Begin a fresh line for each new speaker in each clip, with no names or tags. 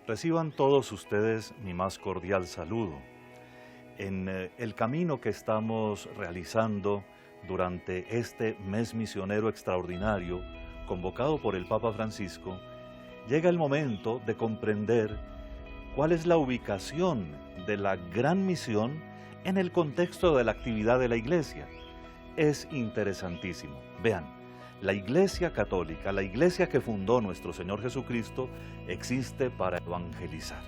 Reciban todos ustedes mi más cordial saludo. En el camino que estamos realizando durante este mes misionero extraordinario, convocado por el Papa Francisco, llega el momento de comprender cuál es la ubicación de la gran misión en el contexto de la actividad de la Iglesia. Es interesantísimo. Vean, la Iglesia Católica, la Iglesia que fundó nuestro Señor Jesucristo, existe para evangelizar.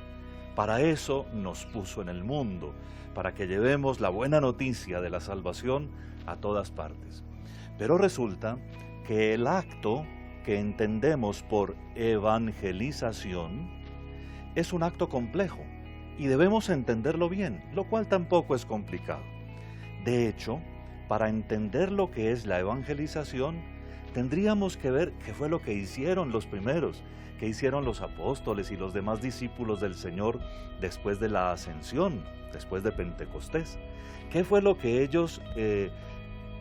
Para eso nos puso en el mundo, para que llevemos la buena noticia de la salvación a todas partes. Pero resulta que el acto que entendemos por evangelización es un acto complejo y debemos entenderlo bien, lo cual tampoco es complicado. De hecho, para entender lo que es la evangelización, tendríamos que ver qué fue lo que hicieron los primeros, qué hicieron los apóstoles y los demás discípulos del Señor después de la ascensión, después de Pentecostés. ¿Qué fue lo que ellos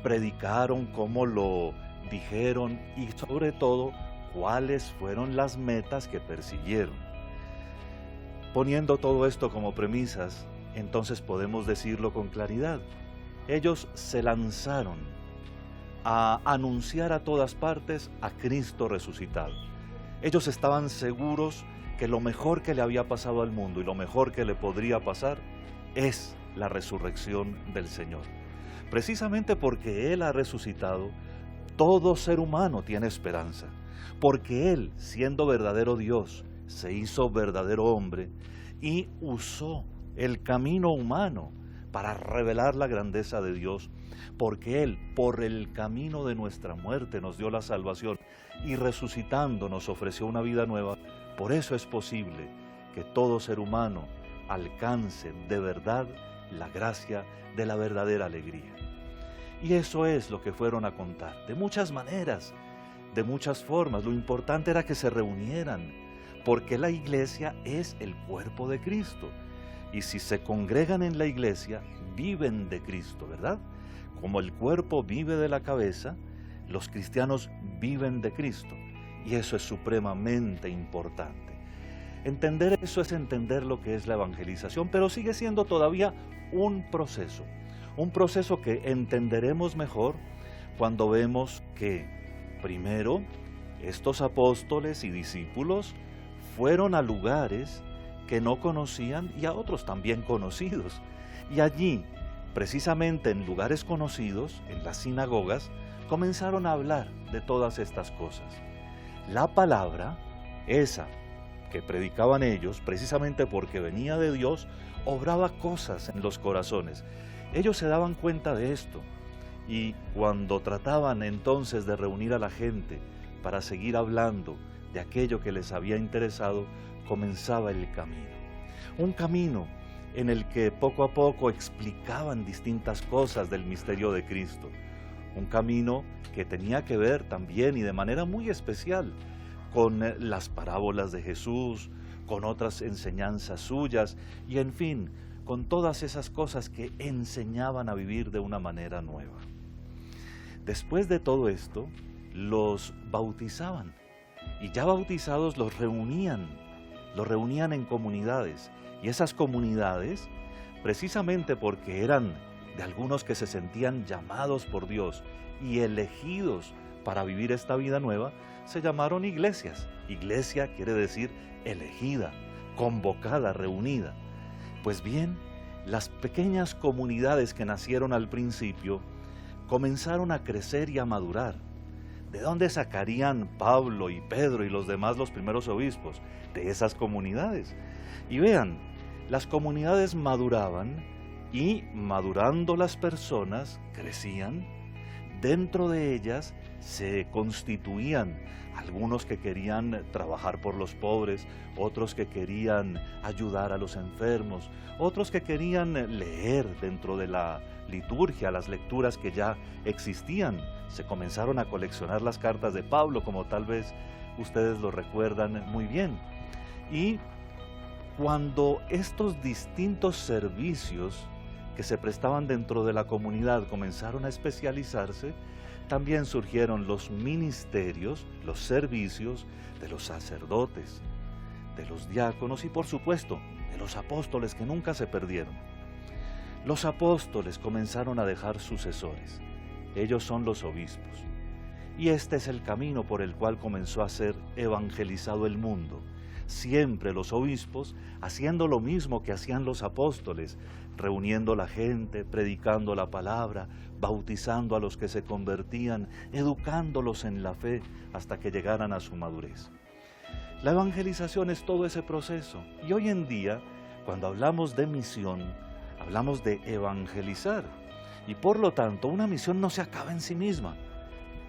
predicaron, cómo lo dijeron y sobre todo cuáles fueron las metas que persiguieron? Poniendo todo esto como premisas, entonces podemos decirlo con claridad. Ellos se lanzaron a anunciar a todas partes a Cristo resucitado. Ellos estaban seguros que lo mejor que le había pasado al mundo y lo mejor que le podría pasar es la resurrección del Señor. Precisamente porque Él ha resucitado, todo ser humano tiene esperanza. Porque Él, siendo verdadero Dios, se hizo verdadero hombre y usó el camino humano para revelar la grandeza de Dios, porque Él, por el camino de nuestra muerte, nos dio la salvación y resucitando nos ofreció una vida nueva. Por eso es posible que todo ser humano alcance de verdad la gracia de la verdadera alegría. Y eso es lo que fueron a contar, de muchas maneras, de muchas formas. Lo importante era que se reunieran, porque la iglesia es el cuerpo de Cristo. Y si se congregan en la iglesia, viven de Cristo, ¿verdad? Como el cuerpo vive de la cabeza, los cristianos viven de Cristo. Y eso es supremamente importante. Entender eso es entender lo que es la evangelización, pero sigue siendo todavía un proceso que entenderemos mejor cuando vemos que, primero, estos apóstoles y discípulos fueron a lugares que no conocían y a otros también conocidos. Y allí, precisamente en lugares conocidos, en las sinagogas, comenzaron a hablar de todas estas cosas. La palabra, esa que predicaban ellos, precisamente porque venía de Dios, obraba cosas en los corazones. Ellos se daban cuenta de esto y cuando trataban entonces de reunir a la gente para seguir hablando de aquello que les había interesado, comenzaba el camino. Un camino en el que poco a poco explicaban distintas cosas del misterio de Cristo. Un camino que tenía que ver también y de manera muy especial con las parábolas de Jesús, con otras enseñanzas suyas y en fin, con todas esas cosas que enseñaban a vivir de una manera nueva. Después de todo esto, los bautizaban y ya bautizados los reunían en comunidades y esas comunidades, precisamente porque eran de algunos que se sentían llamados por Dios y elegidos para vivir esta vida nueva, se llamaron iglesias. Iglesia quiere decir elegida, convocada, reunida. Pues bien, las pequeñas comunidades que nacieron al principio comenzaron a crecer y a madurar. ¿De dónde sacarían Pablo y Pedro y los demás, los primeros obispos? De esas comunidades. Y vean, las comunidades maduraban y madurando las personas crecían. Dentro de ellas se constituían algunos que querían trabajar por los pobres, otros que querían ayudar a los enfermos, otros que querían leer dentro de la liturgia, las lecturas que ya existían. Se comenzaron a coleccionar las cartas de Pablo, como tal vez ustedes lo recuerdan muy bien. Y cuando estos distintos servicios que se prestaban dentro de la comunidad comenzaron a especializarse, también surgieron los ministerios, los servicios de los sacerdotes, de los diáconos y por supuesto de los apóstoles que nunca se perdieron. Los apóstoles comenzaron a dejar sucesores. Ellos son los obispos. Y este es el camino por el cual comenzó a ser evangelizado el mundo. Siempre los obispos haciendo lo mismo que hacían los apóstoles, reuniendo la gente, predicando la palabra, bautizando a los que se convertían, educándolos en la fe hasta que llegaran a su madurez. La evangelización es todo ese proceso. Y hoy en día, cuando hablamos de misión, hablamos de evangelizar. Y por lo tanto, una misión no se acaba en sí misma.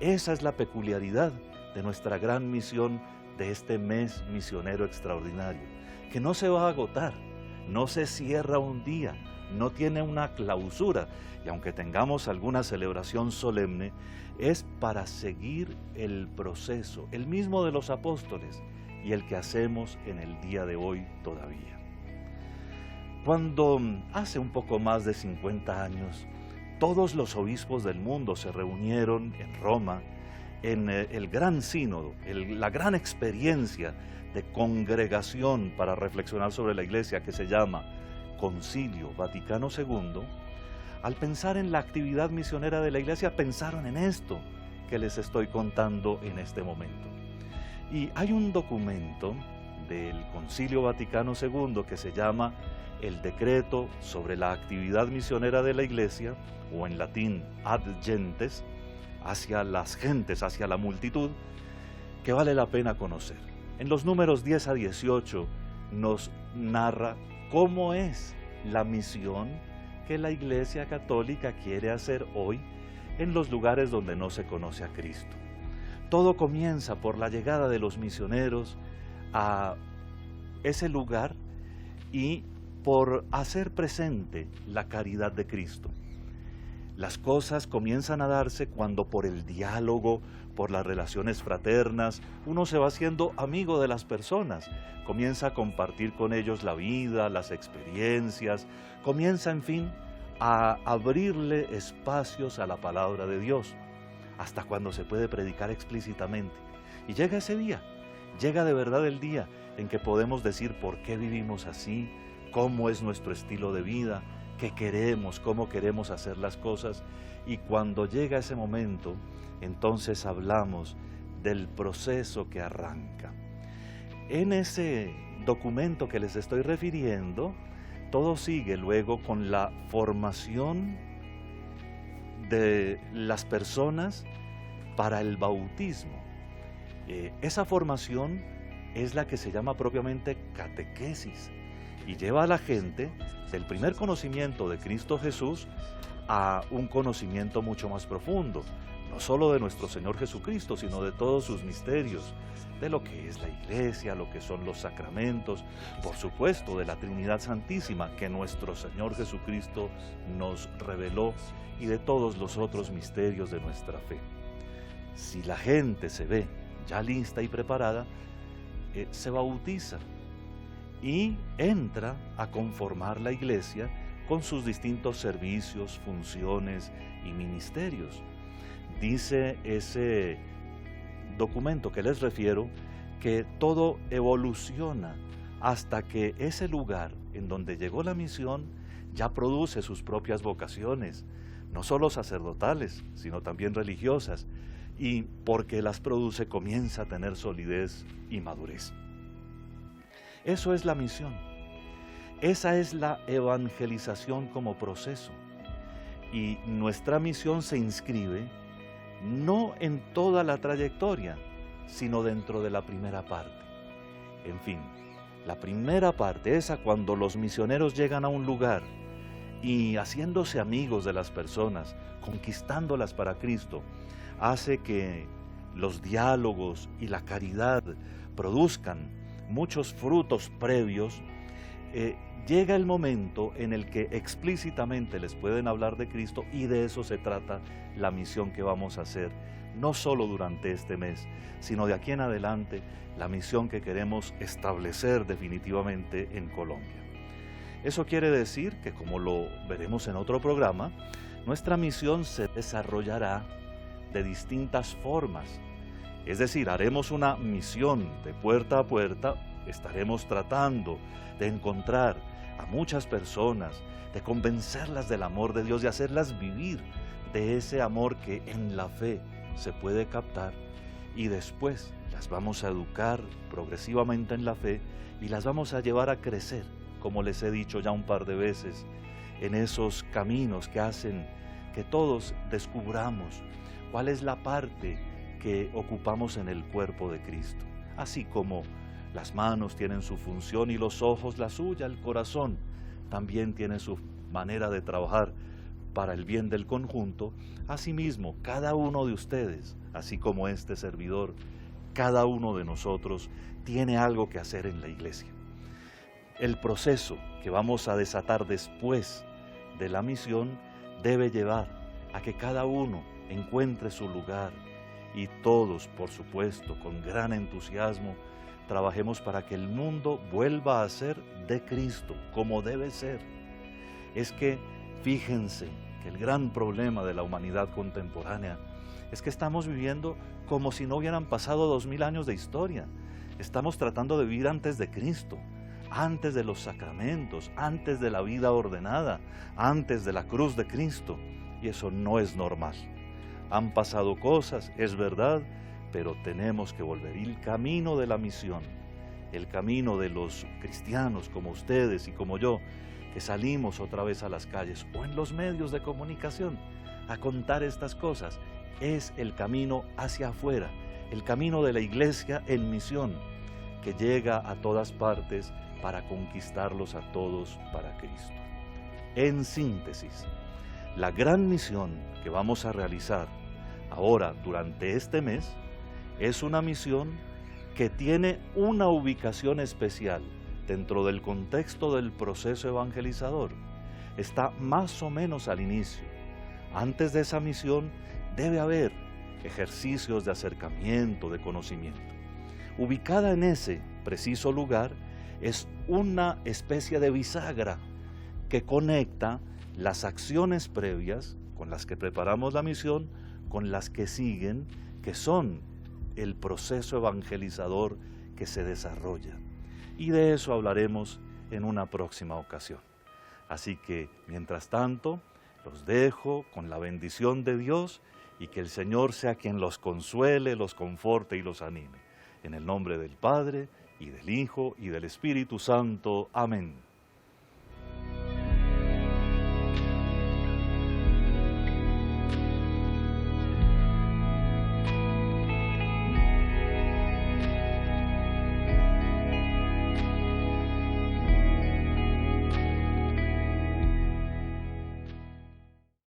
Esa es la peculiaridad de nuestra gran misión de este mes misionero extraordinario, que no se va a agotar, no se cierra un día, no tiene una clausura, y aunque tengamos alguna celebración solemne, es para seguir el proceso, el mismo de los apóstoles y el que hacemos en el día de hoy todavía. Cuando hace un poco más de 50 años, todos los obispos del mundo se reunieron en Roma, en el gran sínodo, la gran experiencia de congregación para reflexionar sobre la Iglesia que se llama Concilio Vaticano II, al pensar en la actividad misionera de la Iglesia, pensaron en esto que les estoy contando en este momento. Y hay un documento del Concilio Vaticano II que se llama el Decreto sobre la actividad misionera de la Iglesia, o en latín Ad Gentes, hacia las gentes, hacia la multitud, que vale la pena conocer. En los números 10 a 18 nos narra cómo es la misión que la Iglesia Católica quiere hacer hoy en los lugares donde no se conoce a Cristo. Todo comienza por la llegada de los misioneros a ese lugar y por hacer presente la caridad de Cristo. Las cosas comienzan a darse cuando por el diálogo, por las relaciones fraternas, uno se va haciendo amigo de las personas, comienza a compartir con ellos la vida, las experiencias, comienza, en fin, a abrirle espacios a la palabra de Dios, hasta cuando se puede predicar explícitamente. Y llega ese día, llega de verdad el día en que podemos decir por qué vivimos así, cómo es nuestro estilo de vida, qué queremos, cómo queremos hacer las cosas, y cuando llega ese momento, entonces hablamos del proceso que arranca. En ese documento que les estoy refiriendo, todo sigue luego con la formación de las personas para el bautismo. Esa formación es la que se llama propiamente catequesis, y lleva a la gente del primer conocimiento de Cristo Jesús a un conocimiento mucho más profundo, no solo de nuestro Señor Jesucristo, sino de todos sus misterios, de lo que es la Iglesia, lo que son los sacramentos, por supuesto de la Trinidad Santísima que nuestro Señor Jesucristo nos reveló, y de todos los otros misterios de nuestra fe. Si la gente se ve ya lista y preparada, se bautiza y entra a conformar la Iglesia con sus distintos servicios, funciones y ministerios. Dice ese documento que les refiero que todo evoluciona hasta que ese lugar en donde llegó la misión ya produce sus propias vocaciones, no solo sacerdotales, sino también religiosas, y porque las produce comienza a tener solidez y madurez. Eso es la misión. Esa es la evangelización como proceso. Y nuestra misión se inscribe no en toda la trayectoria, sino dentro de la primera parte. En fin, la primera parte, esa cuando los misioneros llegan a un lugar y haciéndose amigos de las personas, conquistándolas para Cristo, hace que los diálogos y la caridad produzcan muchos frutos previos. Llega el momento en el que explícitamente les pueden hablar de Cristo, y de eso se trata la misión que vamos a hacer, no solo durante este mes, sino de aquí en adelante, la misión que queremos establecer definitivamente en Colombia. Eso quiere decir que, como lo veremos en otro programa, nuestra misión se desarrollará de distintas formas. Es decir, haremos una misión de puerta a puerta estaremos tratando de encontrar a muchas personas, de convencerlas del amor de Dios, de hacerlas vivir de ese amor que en la fe se puede captar, y después las vamos a educar progresivamente en la fe y las vamos a llevar a crecer, como les he dicho ya un par de veces, en esos caminos que hacen que todos descubramos cuál es la parte que ocupamos en el cuerpo de Cristo. Así como las manos tienen su función y los ojos la suya, el corazón también tiene su manera de trabajar para el bien del conjunto. Asimismo, cada uno de ustedes, así como este servidor, cada uno de nosotros tiene algo que hacer en la iglesia. El proceso que vamos a desatar después de la misión debe llevar a que cada uno encuentre su lugar y todos, por supuesto, con gran entusiasmo, trabajemos para que el mundo vuelva a ser de Cristo, como debe ser. Es que, fíjense, que el gran problema de la humanidad contemporánea es que estamos viviendo como si no hubieran pasado 2000 años de historia. Estamos tratando de vivir antes de Cristo, antes de los sacramentos, antes de la vida ordenada, antes de la cruz de Cristo, y eso no es normal. Han pasado cosas, es verdad, pero tenemos que volver. Y el camino de la misión, el camino de los cristianos como ustedes y como yo, que salimos otra vez a las calles o en los medios de comunicación a contar estas cosas, es el camino hacia afuera, el camino de la iglesia en misión, que llega a todas partes para conquistarlos a todos para Cristo. En síntesis, la gran misión que vamos a realizar ahora durante este mes es una misión que tiene una ubicación especial dentro del contexto del proceso evangelizador. Está más o menos al inicio. Antes de esa misión debe haber ejercicios de acercamiento, de conocimiento. Ubicada en ese preciso lugar es una especie de bisagra que conecta las acciones previas con las que preparamos la misión con las que siguen, que son el proceso evangelizador que se desarrolla. Y de eso hablaremos en una próxima ocasión. Así que, mientras tanto, los dejo con la bendición de Dios y que el Señor sea quien los consuele, los conforte y los anime. En el nombre del Padre, y del Hijo, y del Espíritu Santo. Amén.